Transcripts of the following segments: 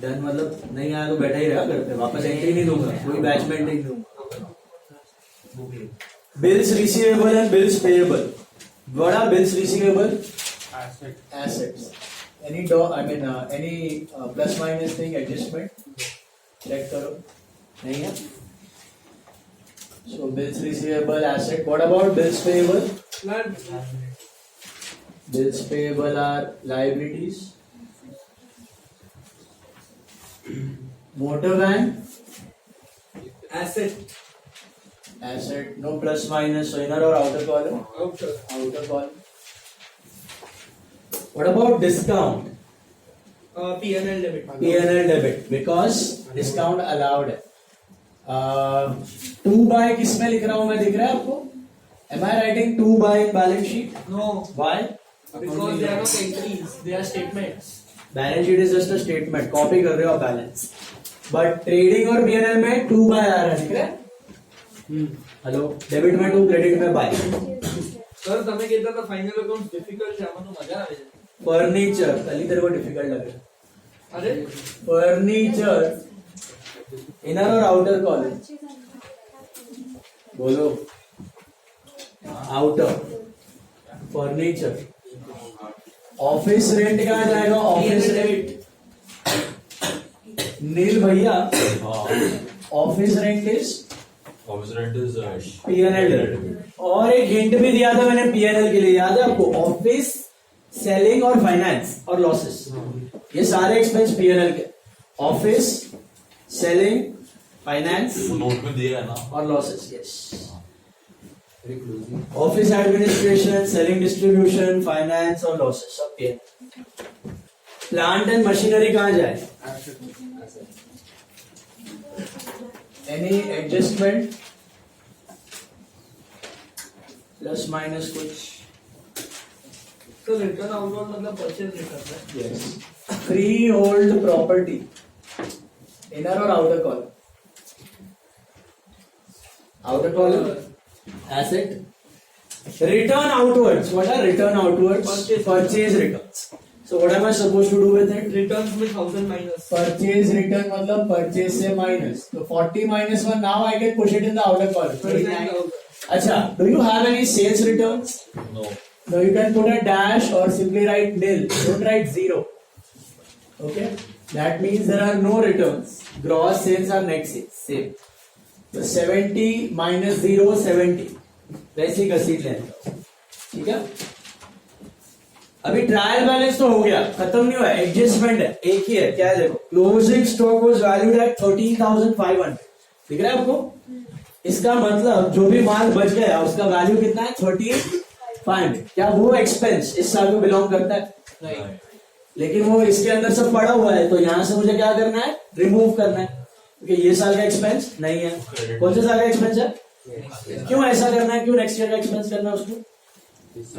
Done मतलब नहीं आया तो बैठा ही रहेगा घर पे, वापस एंट्री नहीं दूंगा, कोई बैचमेंट नहीं दूंगा. Bills receivable and bills payable. What are bills receivable? Assets. Any plus minus thing adjustment check करो. नहीं है. So bills receivable asset. What about bills payable? Bills payable are liabilities. Motor van asset. No plus minus. So inner or outer column? Outer column. What about discount? P&L debit. P&L debit because discount allowed है. 2 by किस में लिख रहा हूँ मैं, दिख रहा है आपको? Am I writing 2 by in balance sheet? No. Why? Because they are not entries, they are statements. Balance sheet is just a statement. Copy कर रहे हो balance. But trading और P&L में 2 by आ रहा है, दिख रहा है? हेलो, डेबिट में 2, क्रेडिट में बाय. सर તમે કહેતા હતા ફાઇનલ અકાઉન્ટ ડિફિકલ્ટ છે, આમાં તો મજા આવે છે. फर्नीचर खाली तेरे को डिफिकल्ट लग रहा है. अरे फर्नीचर इनर और आउटर कॉलम बोलो. आउटर. फर्नीचर. ऑफिस रेंट कहाँ जाएगा? ऑफिस रेंट नील भैया. Office rent is P&L. और एक हिंट भी दिया था मैंने P&L के लिए, याद है आपको? ऑफिस, सेलिंग और फाइनेंस और लॉसेस, ये सारे एक्सपेंस P&L के. ऑफिस, सेलिंग, फाइनेंस नोट में दिया है ना, और losses. Yes. Office administration, selling distribution, finance और लॉसेस सब P&L. प्लांट एंड मशीनरी कहाँ जाए? एनी एडजस्टमेंट प्लस माइनस कुछ. तो रिटर्न आउटवर्ड मतलब परचेज रिटर्न है. Yes. Freehold property inner और outer column? Outer column. Asset. Return outwards. What are return outwards? Purchase returns. So what am I supposed to do with it? Returns में 1000 minus. Purchase return मतलब purchase से minus. So 40 minus 1. Now I can push it in the outer column. 39,000. अच्छा. Do you have any sales returns? no. No, you can put a dash or simply write nil. Don't write 0. Okay. That means there are no returns. Gross sales are net sales. Same. So 70 minus 0 70. वैसे ही घसीट लेना. ठीक है. अभी trial balance तो हो गया, खत्म नहीं हुआ. एडजस्टमेंट है, एक ही है. क्या है देखो? Closing stock was valued at 13,500. दिख रहा है आपको? इसका मतलब जो भी माल बच गया उसका वैल्यू कितना है? 13,500. क्या वो एक्सपेंस इस साल को बिलोंग करता है? नहीं. लेकिन वो इसके अंदर सब पड़ा हुआ है, तो यहां से मुझे क्या करना है? रिमूव करना है, क्योंकि ये साल का एक्सपेंस नहीं है. कौन से साल का एक्सपेंस है? क्यों ऐसा करना है? क्यों नेक्स्ट ईयर का एक्सपेंस करना है उसको? इस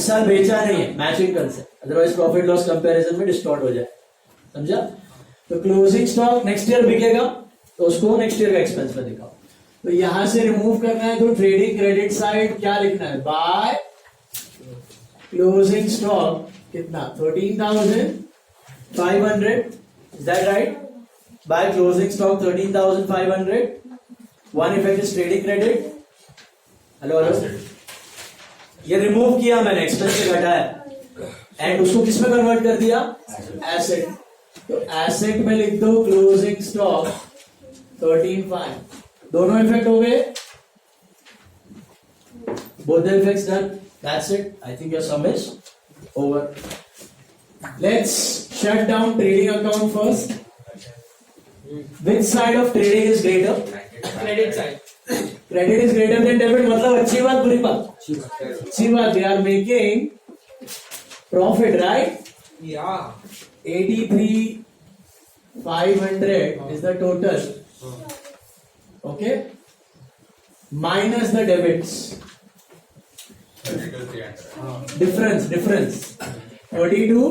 साल बेचा नहीं है, मैचिंग कर से, अदरवाइज प्रॉफिट लॉस कंपैरिजन में डिस्टॉर्ट हो जाए. समझा? तो क्लोजिंग स्टॉक नेक्स्ट ईयर बिकेगा तो उसको नेक्स्ट ईयर का एक्सपेंस में दिखाओ. तो यहां से रिमूव करना है, तो ट्रेडिंग क्रेडिट साइड क्या लिखना है? बाय क्लोजिंग स्टॉक कितना? 13,500. Is that right? By closing stock 13,500. One effect is trading credit. Hello hello. ये रिमूव किया मैंने, एक्सपेंस से घटाया, एंड उसको किस में कन्वर्ट कर दिया? एसेट. तो एसेट में लिख दो क्लोजिंग स्टॉक 13,500. दोनों इफेक्ट हो गए. Both the effects done. That's it. I think your sum is over. Let's shut down trading account first. Which side of trading is greater? Credit side. Credit is greater than debit. मतलब अच्छी बात बुरी बात? अच्छी बात. They are making profit, right? Yeah. 83,500 is the total. Okay. Minus the debits. Difference. 32.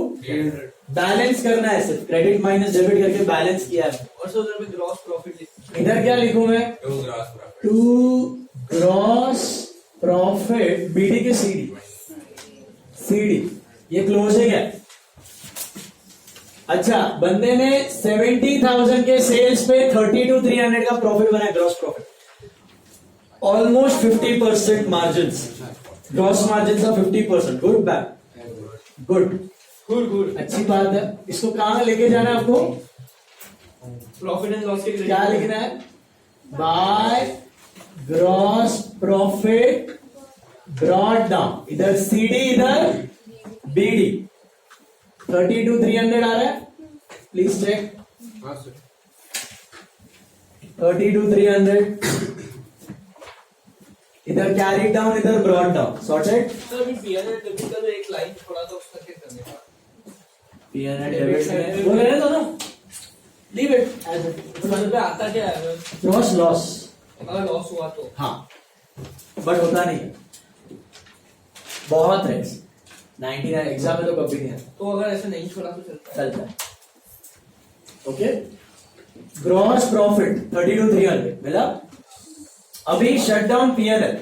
Balance करना है सिर्फ. क्रेडिट माइनस डेबिट करके बैलेंस किया है. और सो उधर भी ग्रॉस प्रॉफिट. इधर क्या लिखूं मैं? To gross profit. बीडी के सीडी. ये क्लोजिंग है. अच्छा, बंदे ने 70,000 के सेल्स पे 32,300 का प्रॉफिट बनाया, gross profit, almost 50% margin, gross margin का 50%। गुड बैड, गुड गुड अच्छी बात है। इसको कहां लेके जाना है आपको? प्रॉफिट एंड लॉस के क्या लिखना है? By gross profit brought down, इधर सीडी इधर बीडी। 32,300 आ रहा है, प्लीज चेक। 32,300 इधर कैरी डाउन, इधर ब्रॉट डाउन, सॉर्टेड। सर अभी पीएनएल डेबिट का जो एक लाइन छोड़ा था उसका क्या करने का? पीएनएल डेबिट में वो लेने दो ना, लीव इट एज इट। मतलब आता क्या है ग्रॉस लॉस, अगर लॉस हुआ तो? हाँ, बट होता नहीं है, बहुत है 99 एग्जाम में तो कभी नहीं आता, तो अगर ऐसे नहीं छोड़ा तो चलता है? चलता है। ओके, ग्रॉस प्रॉफिट 32,300 मिला। अभी shut down PNL,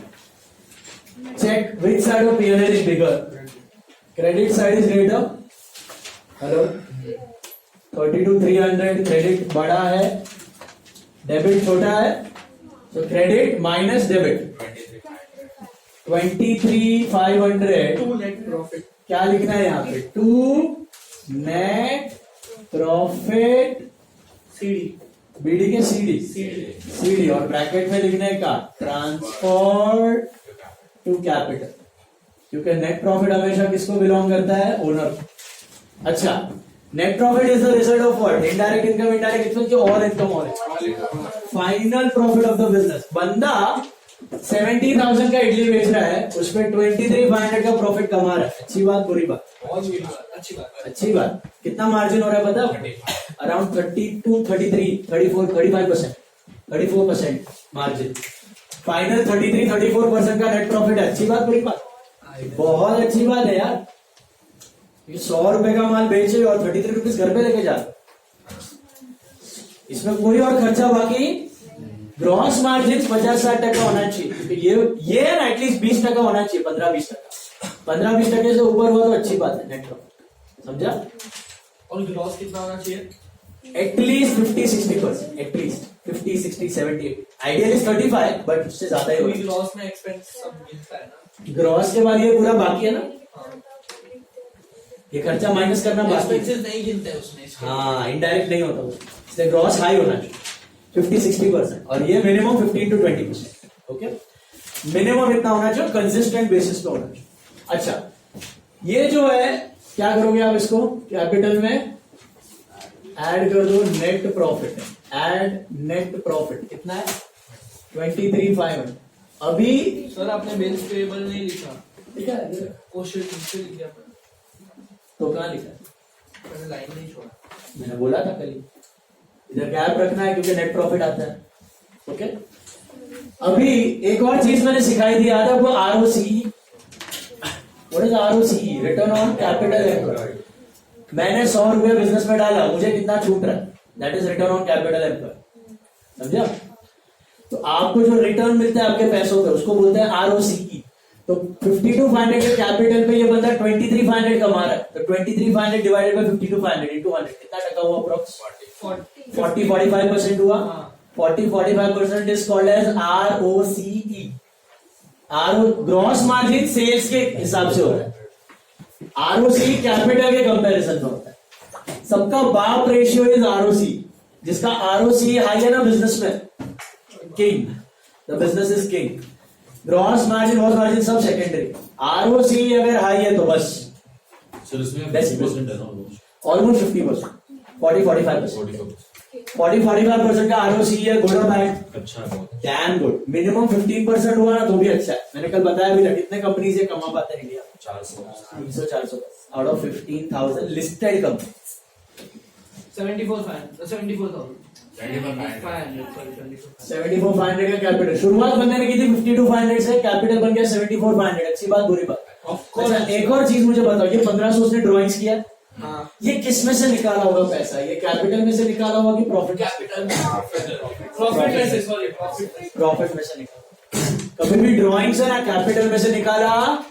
check which side of PNL is bigger, credit side is greater. Hello, 32,300 credit बड़ा है, डेबिट छोटा है, तो credit minus debit 23,500। To net profit क्या लिखना है यहाँ पे? To net profit CD, BD के सीडी, सीडी और ब्रैकेट में लिखने का ट्रांसफर टू कैपिटल, क्योंकि नेट प्रॉफिट हमेशा किसको बिलोंग करता है? ओनर। अच्छा, net profit is the result of what? Indirect income, indirect expense, और इनकम और final profit of the business. बंदा 70,000 का इडली बेच रहा है, उस पर 23,500 का प्रॉफिट कमा रहा है। अच्छी बात, बुरी बात? बहुत बुरी बात, अच्छी बात। अच्छी बात। कितना मार्जिन हो रहा है पता? Around 32, 33, 34, 35%, 34% margin. फाइनल 33, 34% का नेट प्रॉफिट है। अच्छी बात, बुरी बात? बहुत अच्छी बात है यार। ये 100 रुपए का माल बेचे और 33 रुपीज घर पे लेके जा, इसमें कोई और खर्चा बाकी। ग्रॉस मार्जिन 50-60% होना चाहिए, ये ना एटलीस्ट 20% होना चाहिए, 15-20%। 15-20% से ऊपर हुआ तो अच्छी बात है नेट प्रॉफिट, समझा? और ग्रॉस कितना होना चाहिए? एटलीस्ट 50-60%, एटलीस्ट 50, 60, 70, आइडियली 35, बट उससे ज्यादा ही होगा। ग्रॉस में एक्सपेंस सब मिलता है ना? ग्रॉस के बाद ये पूरा बाकी है ना, ये खर्चा माइनस करना बाकी है। एक्सपेंसेस नहीं गिनते हैं उसमें। हाँ, इनडायरेक्ट नहीं होता उसमें, इसलिए ग्रॉस हाई होना चाहिए 50-60%, और ये मिनिमम 15 to 20%। ओके, मिनिमम इतना होना चाहिए, कंसिस्टेंट बेसिस पे होना चाहिए। अच्छा, ये जो है क्या करोगे आप? इसको कैपिटल में ऐड कर दो, net profit, add net profit कितना है? 23,500। अभी सर आपने बिल्स पेएबल नहीं लिखा, लिखा है, क्वेश्चन नीचे लिख दिया, तो कहाँ लिखा है? मैंने लाइन नहीं छोड़ा। मैंने बोला था कल ही, इधर गैप रखना है क्योंकि नेट प्रॉफिट आता है। ओके, अभी एक और चीज मैंने सिखाई थी, याद है वो? ROC. What is ROC? Return on capital employed. मैंने 100 रुपये बिजनेस में डाला, मुझे कितना छूट रहा है? That is return on capital employed, समझा? तो आपको जो रिटर्न मिलता है आपके पैसों पे, उसको बोलते हैं आरओसी। तो 52,500 के कैपिटल पे ये बंदा 23,500 कमा रहा है, तो 23,500 डिवाइडेड बाय 52,500 into 100 कितना टका हुआ? अप्रोक्स 40-45% हुआ। 40-45% is called as ROCE। Gross margin sales के हिसाब से हो रहा है, ROCE कैपिटल के कंपैरिजन में होता है। सबका बाप रेशियो इज ROCE। जिसका ROCE हाई है ना बिजनेस में, king, the business is king. Gross margin, gross margin सब सेकेंडरी, ROCE अगर हाई है तो बस सर इसमें 50% है ना ऑलमोस्ट 50%, 40-45%, 40-45% का ROCE है। गुड और बैड? अच्छा है बहुत। Damn good. मिनिमम 15% हुआ ना तो भी अच्छा है। मैंने कल बताया भी था कितने कंपनी से कमा पाते हैं India? 300-400 out of 15,000 listed company. 74,000 74,500 का कैपिटल। शुरुआत बंदे ने की थी 52,500 से, कैपिटल बन गया 74,500। अच्छी बात, बुरी बात? अच्छा, एक और चीज मुझे बताओ, ये 1500 उसने ड्रॉइंग्स किया, हाँ, ये किस में से निकाला होगा पैसा? ये कैपिटल में से निकाला होगा कि प्रॉफिट? कैपिटल प्रॉफिट में से, सॉरी प्रॉफिट में से निकाला। कभी भी ड्रॉइंग से ना कैपिटल में से निकाला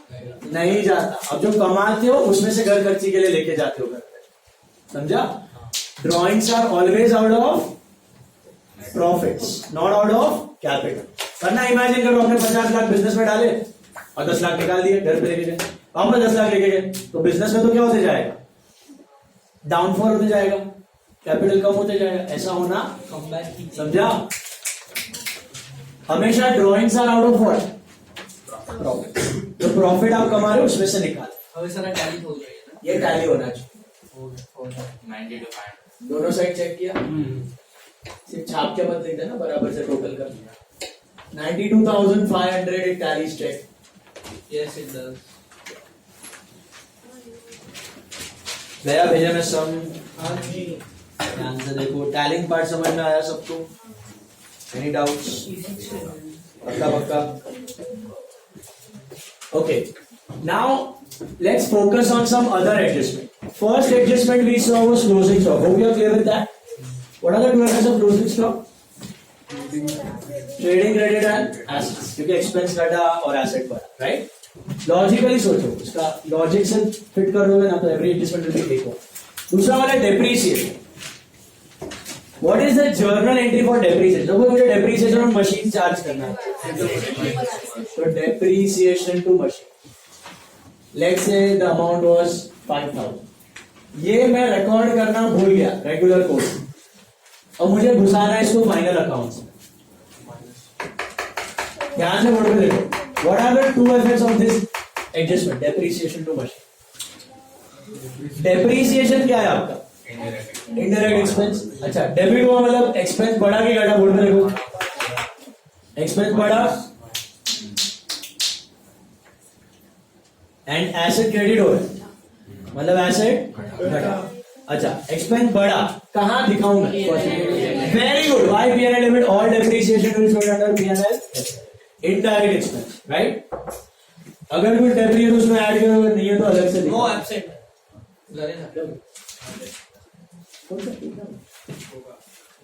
नहीं जाता। अब जो कमाते हो उसमें से घर खर्ची के लिए लेके जाते हो घर पे, समझा? Drawings are always out of profits, not out of capital. वरना इमेजिन करो आपने 50 लाख बिजनेस में डाले और 10 लाख निकाल दिए, घर पे लेके गए, आपने 10 लाख लेके गए, तो बिजनेस में तो क्या होते जाएगा, डाउनफॉल होते जाएगा, कैपिटल कम होते जाएगा। ऐसा होना समझा? हमेशा drawings are out of what, profit. जो प्रॉफिट आप कमा रहे हो उसमें से निकाल, હવે સર टैली हो गई है ना, ये टैली होना चाहिए। हो गया 90 to 5 दोनों साइड चेक किया, सिर्फ छाप के मत लिख देना, बराबर से टोटल कर दिया। 92,500 it tallies check. yes it does गया भेजा में सम, हाँ जी ध्यान से देखो, टैलिंग पार्ट समझ में आया सबको? Any doubts? पक्का पक्का? Okay, now let's focus on some other adjustment. First adjustment we saw was closing stock. Hope you are clear with that? What are the two effects of closing stock? Trading credit and assets, क्योंकि expense घटा और asset बढ़ा, right? Logically सोचो, इसका logic से fit कर दोगे ना तो every adjustment will be equal. दूसरा वाला depreciation. What is the journal entry for depreciation? देखो मुझे डेप्रिसिएशन ऑन मशीन चार्ज करना है, तो depreciation to machine, let's say the amount was 5,000। ये मैं रिकॉर्ड करना भूल गया रेगुलर कोर्स, और मुझे घुसाना है इसको फाइनल अकाउंट्स में। ध्यान से बोर्ड पे देखो, what are the two effects of this adjustment, depreciation to machine. Depreciation क्या है आपका? Indirect expense. अच्छा, डेबिट हुआ मतलब एक्सपेंस बढ़ा कि घटा? बोर्ड पे देखो, एक्सपेंस बढ़ा एंड एसेट क्रेडिट हो रहा है, मतलब एसेट घटा। अच्छा, एक्सपेंस बढ़ा, कहां दिखाऊंगा? Very good, why P&L debit, all depreciation will show under P&L indirect expense, right? अगर कुछ डेप्री है तो उसमें ऐड करोगे, नहीं है तो अलग से नो एब्सेंट लरे ना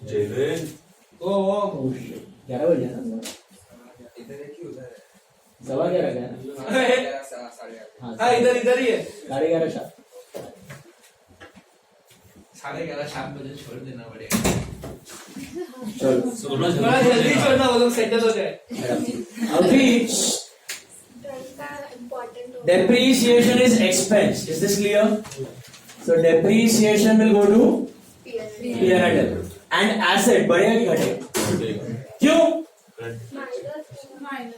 जयवेन ओ 11 बजे ना, इधर है कि उधर है? 11:15 है ना? हाँ इधर ही है। 11:30 शाम। 11:30 शाम बजे छोड़ देना पड़ेगा, चलो सोना थोड़ा जल्दी छोड़ना, वो लोग सेटल हो जाए। अभी depreciation is expense. Is this clear? So depreciation will go to P&L and asset बढ़ेगा कि घटेगा? क्यों?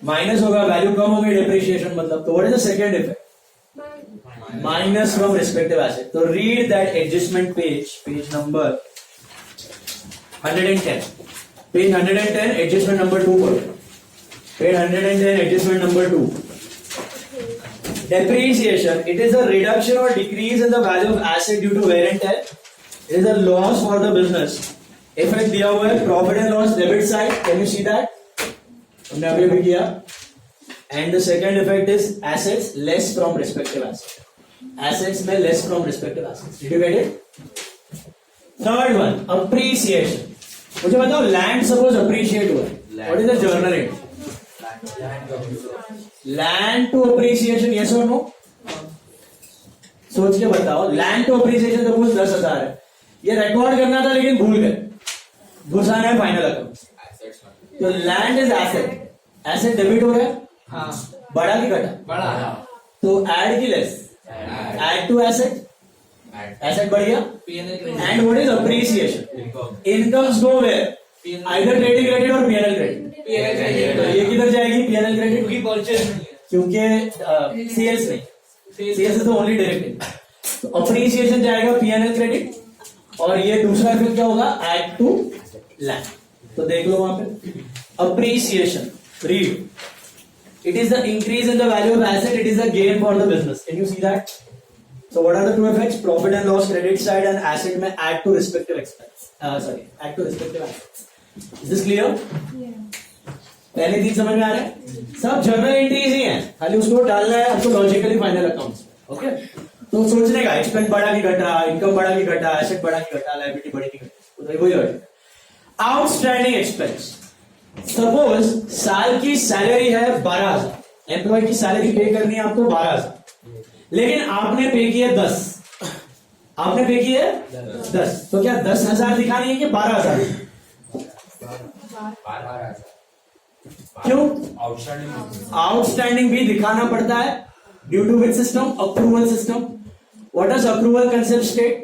माइनस होगा, वैल्यू कम होगी, डेप्रिसिएशन मतलब। तो what is the second effect? Minus from respective asset. तो read that adjustment page number 110, page 110 adjustment number 2 करो, page 110 adjustment number 2। Depreciation, it is a reduction or decrease in the value of asset due to wear and tear. It is a loss for the business. Effect दिया हुआ है profit and loss debit side. Can you see that? हमने अभी भी किया. And the second effect is assets less from respective assets. Assets में less from respective assets. Did you get it? Third one, appreciation. मुझे बताओ, land suppose appreciate हुआ. What is the journal entry? Land to appreciation, yes और no? सोच के बताओ, land to appreciation suppose 10,000 है, ये रिकॉर्ड करना था लेकिन भूल गए, घुसाना है फाइनल अकाउंट। तो land is asset, asset debit हो रहा है, हाँ बड़ा की घटा? बड़ा। तो ऐड की less, add to asset, asset बढ़ गया। P&L credit, and what is appreciation? Incomes go where? Either trading credit और P&L क्रेडिट। P&L तो credit ये किधर जाएगी? P&L क्रेडिट, क्योंकि परचेज नहीं है, क्योंकि सेल्स नहीं, सेल्स तो ओनली डायरेक्ट। तो अप्रिसिएशन जाएगा P&L क्रेडिट, और ये दूसरा इफेक्ट क्या होगा? Add to land. तो देख लो वहां पे appreciation, read, it is the increase in the value of asset, it is the gain for the business. Can you see that? So what are the two effects? Profit and loss credit side and asset में add to respective expense, sorry add to respective assets. Is this clear? पहले 3 समझ में आ रहा है? सब journal entries ही हैं, खाली उसको डालना है आपको लॉजिकली फाइनल अकाउंट्स। ओके, तो सोचने का, एक्सपेंस बढ़ा कि घटा, इनकम बढ़ा कि घटा, एसेट बढ़ा कि घटा, लायबिलिटी बढ़ी कि घटा, तो वही लॉजिक। आउटस्टैंडिंग एक्सपेंस, सपोज साल की सैलरी है 12,000, एम्प्लॉय की सैलरी पे करनी है आपको 12,000, लेकिन आपने पे किया 10, आपने पे की है 10, तो क्या 10,000 दिखानी है कि 12,000? क्यों? आउटस्टैंडिंग भी दिखाना पड़ता है due to which system? Approval system. What does approval concept state?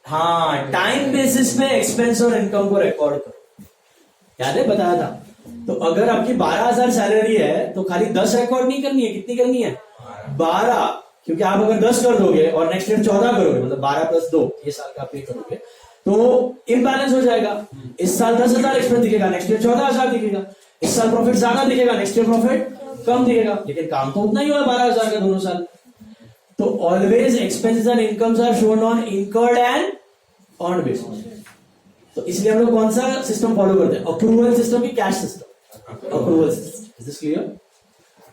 हाँ, टाइम बेसिस पे एक्सपेंस और इनकम को रिकॉर्ड करो. याद है, बताया था. तो अगर आपकी 12,000 सैलरी है तो खाली 10 रिकॉर्ड नहीं करनी है. कितनी करनी है? 12. क्योंकि आप अगर 10 कर दोगे और नेक्स्ट ईयर 14 करोगे, मतलब 12+2 ये साल का पे करोगे, तो इम्बैलेंस हो जाएगा. इस साल 10,000 एक्सपेंस दिखेगा, नेक्स्ट ईयर 14,000 दिखेगा. इस साल प्रॉफिट ज्यादा दिखेगा, नेक्स्ट ईयर प्रॉफिट कम दिखेगा. लेकिन काम तो उतना ही हुआ 12,000 का दोनों साल. तो always expenses and incomes are shown on incurred and earned basis. तो इसलिए हम लोग कौन सा सिस्टम फॉलो करते हैं? अप्रूवल सिस्टम की cash system? Approval system. Is this clear?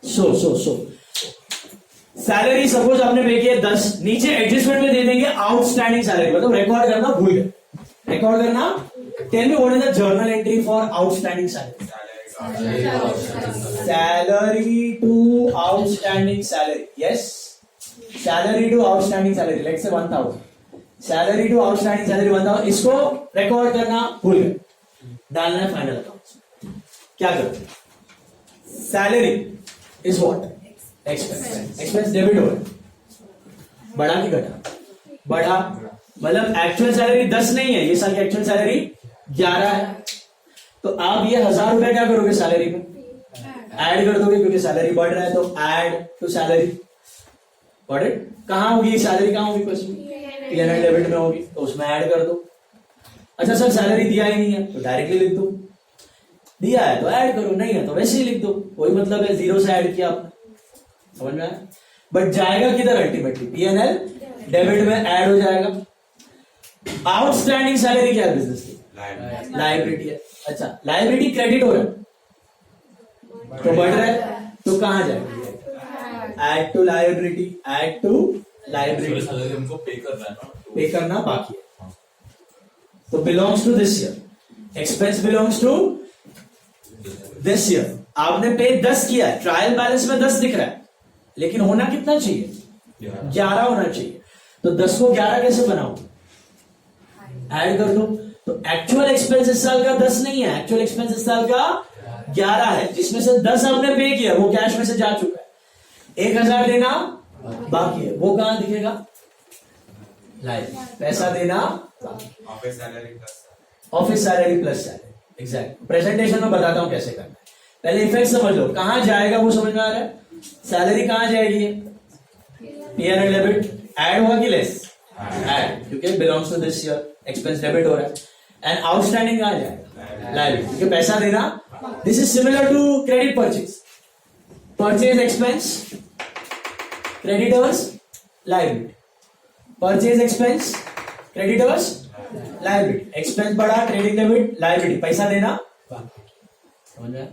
So salary suppose आपने पे की है 10, नीचे एडजस्टमेंट में दे देंगे आउटस्टैंडिंग सैलरी, मतलब रिकॉर्ड करना भूल गए. रिकॉर्ड करना. Tell me what is the journal entry for outstanding salary? Salary to outstanding salary. Yes, salary to outstanding salary. Let's say 1,000. Salary to outstanding salary 1,000. इसको रिकॉर्ड करना भूल गए, डालना है फाइनल अकाउंट. क्या करते हैं? Salary is what? Expense. Expense debit हो रहा है. बढ़ा कि घटा? बढ़ा. मतलब एक्चुअल सैलरी 10 नहीं है, ये साल की एक्चुअल सैलरी 11 है. तो आप ये 1,000 रुपए क्या करोगे? सैलरी में ऐड कर दोगे, क्योंकि सैलरी बढ़ रहा है. तो add to salary. Got it? कहां होगी सैलरी? कहां होगी? क्वेश्चन P&L डेबिट में होगी, तो उसमें ऐड कर दो. अच्छा सर, सैलरी दिया ही नहीं है तो डायरेक्टली लिख दो. दिया है तो ऐड करो, नहीं है तो वैसे ही लिख दो. कोई मतलब है, जीरो से ऐड किया आपने. समझ में आया? बट जाएगा किधर? अल्टीमेटली P&L डेबिट में ऐड हो जाएगा. आउटस्टैंडिंग सैलरी क्या है बिजनेस की? लायबिलिटी है. अच्छा, लायबिलिटी क्रेडिट हो रहा है तो बढ़ रहा है, तो कहां जाएगा? Add to liability. Add to liability. हमको पे करना है ना, पे करना बाकी है. तो belongs to this year. Expense belongs to this year. आपने पे 10 किया है, ट्रायल बैलेंस में 10 दिख रहा है, लेकिन होना कितना चाहिए? 11 होना चाहिए. तो 10 को 11 कैसे बनाओ? ऐड कर दो. तो एक्चुअल एक्सपेंस इस साल का 10 नहीं है, एक्चुअल एक्सपेंस इस साल का 11 है, जिसमें से 10 आपने पे किया, वो कैश में से जा चुका है. 1,000 देना बाकी है, वो कहां दिखेगा? लाइव. पैसा देना office salary plus office salary plus salary. Exact. Presentation में बताता हूं कैसे करना है. पहले इफेक्ट समझ लो, कहां जाएगा वो समझ में आ रहा है? सैलरी कहां जाएगी? P&L debit. ऐड होगा कि लेस? ऐड, क्योंकि belongs to this year. Expense debit हो रहा है. एंड आउटस्टैंडिंग कहां जाएगा? लायबिलिटी, क्योंकि पैसा देना. This is similar to credit purchase. Purchase expense, creditors liability. Purchase expense, creditors liability. Expense बढ़ा, ट्रेडिंग डेबिट, लायबिलिटी. पैसा देना समझ में?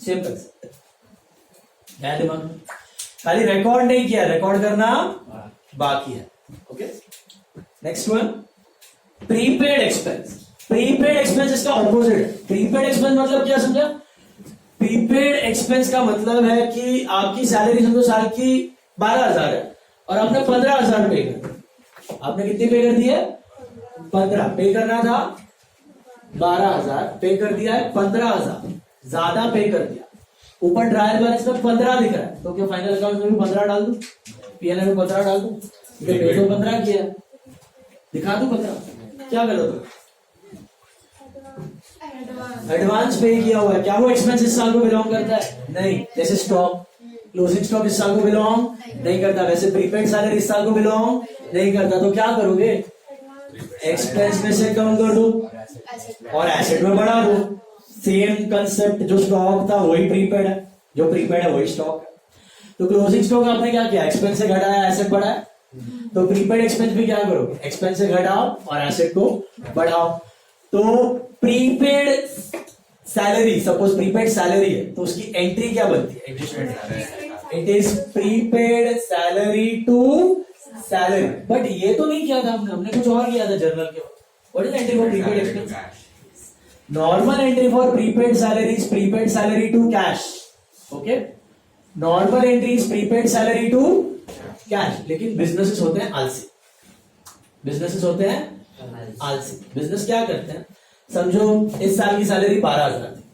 सेम कंसेप्ट है दिमाग में. खाली रिकॉर्ड नहीं किया, रिकॉर्ड करना बाकी है. Okay, next one, prepaid expense. Prepaid expense इसका ऑपोजिट है. प्रीपेड एक्सपेंस मतलब क्या समझा? प्रीपेड एक्सपेंस का मतलब है कि आपकी सैलरी समझो साल की 12,000 है और आपने 15,000 पे कर दिया. आपने कितने पे कर दिए? 15. पे करना था 12,000, पे कर दिया है 15,000. ज्यादा पे कर दिया. ऊपर ट्रायल बैलेंस में 15 दिख रहा है, तो क्या फाइनल अकाउंट में भी 15 डाल दूं? P&L में 15 डाल दूं? पे तो 15 किया, दिखा दूं 15. क्या गलत हो? एडवांस पे किया हुआ है. क्या वो एक्सपेंस इस साल को बिलोंग करता है? नहीं. जैसे स्टॉक, क्लोजिंग स्टॉक इस साल को बिलोंग नहीं करता. वैसे प्रीपेड सैलरी इस साल को बिलोंग नहीं करता. तो क्या करोगे? एक्सपेंस में से कम कर दो और एसेट में बढ़ा दो. Same concept. जो स्टॉक था वही प्रीपेड है, जो प्रीपेड है वही स्टॉक है. तो क्लोजिंग स्टॉक आपने क्या किया? एक्सपेंस से घटाया, एसेट बढ़ाया. तो प्रीपेड एक्सपेंस भी क्या करोगे? एक्सपेंस से घटाओ और एसेट को बढ़ाओ. तो prepaid salary, suppose prepaid salary है, तो उसकी एंट्री क्या बनती है? Adjustment. It is prepaid salary to salary. But ये तो नहीं किया था हमने कुछ और किया था जर्नल के. What is entry for prepaid expense? Normal entry for prepaid salary is prepaid salary to cash. Okay, normal entry is prepaid salary to cash. लेकिन बिजनेसेस होते हैं आलसी. बिजनेसेस होते हैं आलसी। बिजनेस क्या करते हैं, समझो इस साल की सैलरी 12,000 थी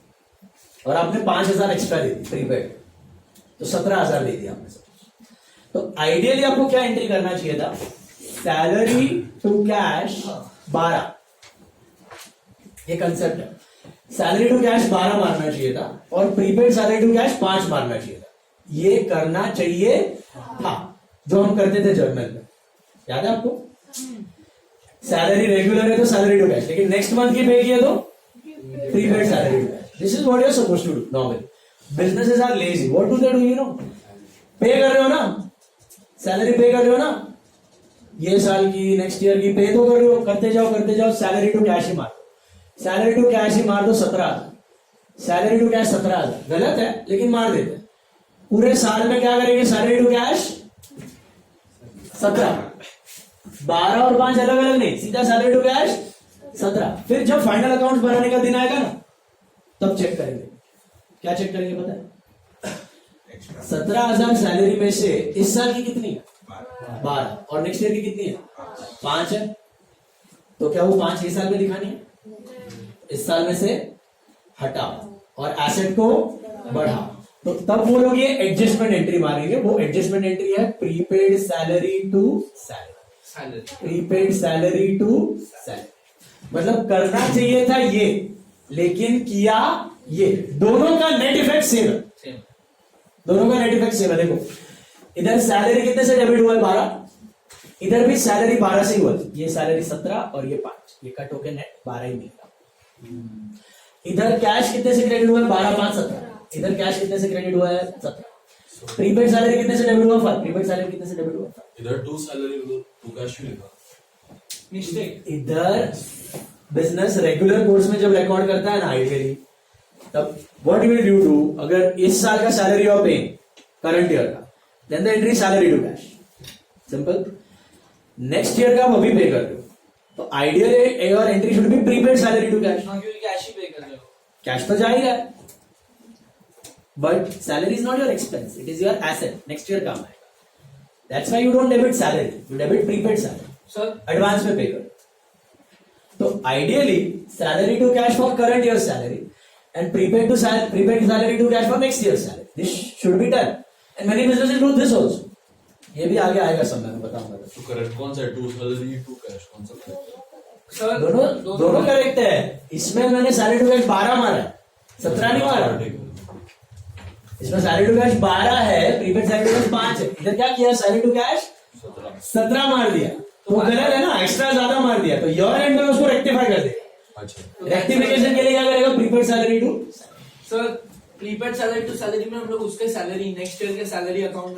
और आपने 5,000 एक्स्ट्रा दे दी प्रीपेड, तो 17,000 दे दिया आपने। तो आइडियली आपको क्या एंट्री करना चाहिए था, सैलरी टू कैश 12, ये कंसेप्ट है। सैलरी टू कैश 12 मारना चाहिए था और प्रीपेड सैलरी टू कैश 5 मारना चाहिए था। ये करना चाहिए था जो हम करते थे जर्नल में, याद है आपको? सैलरी रेगुलर है तो सैलरी टू कैश, लेकिन नेक्स्ट मंथ की पे किया तो prepaid salary to cash. This is what you are supposed to do normally. Businesses are lazy, what do they do, you know, pay कर रहे हो ना, सैलरी पे कर रहे हो ना, ये साल की नेक्स्ट ईयर की पे तो कर रहे हो, करते जाओ, सैलरी टू कैश ही मार दो, सैलरी टू कैश ही मार दो 17,000, सैलरी टू कैश 17,000, गलत है लेकिन मार देते हैं। पूरे साल में क्या करेंगे, सैलरी टू कैश 17, 12 और 5 अलग अलग नहीं, सीधा सैलरी टू कैश 17। फिर जब फाइनल अकाउंट बनाने का दिन आएगा ना, तब चेक करेंगे। क्या चेक करेंगे पता है? 17,000 सैलरी में से इस साल की कितनी है, 12, और नेक्स्ट ईयर की कितनी है, 5 है। तो क्या वो 5 इस साल में दिखानी है, इस साल में से हटाओ और एसेट को बढ़ाओ। तो तब वो लोग ये एडजस्टमेंट एंट्री मारेंगे। वो एडजस्टमेंट एंट्री है prepaid salary to salary, prepaid salary to salary. मतलब करना चाहिए था ये, लेकिन किया ये। दोनों का नेट इफेक्ट सेम है, दोनों का नेट इफेक्ट सेम है। देखो इधर सैलरी कितने से डेबिट हुआ है, 12, इधर भी सैलरी 12 से ही हुआ, ये सैलरी 17 और ये 5, ये कट होके नेट 12 ही मिलेगा। इधर कैश कितने से क्रेडिट हुआ है, 12, 5, 17, इधर कैश कितने से क्रेडिट हुआ है, 17। प्रीपेड सैलरी कितने से डेबिट हुआ, 5, प्रीपेड सैलरी कितने से डेबिट हुआ, 5। इधर टू सैलरी टू कैश ही लिखा, मिस्टेक। इधर बिजनेस रेगुलर कोर्स में जब रिकॉर्ड करता है ना आइडियली, तब व्हाट विल यू डू, अगर इस साल का salary of pay current year का, then the entry salary to cash, simple. Next year का आप अभी पे कर दो, तो ideally your entry should be prepaid salary to cash. हाँ, क्योंकि कैश ही पे कर रहे हो। कैश तो जाएगा, but salary is not your expense, it is your asset, next year काम आएगा। That's why you don't debit salary, you debit prepaid salary, sir advance में पे करो। तो ideally salary to cash for current year salary and prepaid salary to cash for next year's salary. This should be done, and many businesses do this also. ये भी आगे आएगा समय में बताऊंगा। तो करेक्ट कौन सा है, टू सैलरी टू कैश कौन सा करेक्ट है? सर दोनों करेक्ट है। इसमें मैंने सैलरी टू कैश 12 मारा है, 17 नहीं मारा। इसमें सैलरी टू कैश 12 है, प्रीपेड सैलरी टू कैश 5 है। इधर क्या किया, सैलरी टू कैश 17 मार दिया, तो गलत है ना, एक्स्ट्रा ज्यादा मार दिया। तो योर एंड में उसको रेक्टिफाई कर दे। अच्छा, रेक्टिफिकेशन के लिए क्या करेगा, prepaid salary to sir prepaid salary to salary में हम लोग उसके सैलरी नेक्स्ट ईयर के सैलरी अकाउंट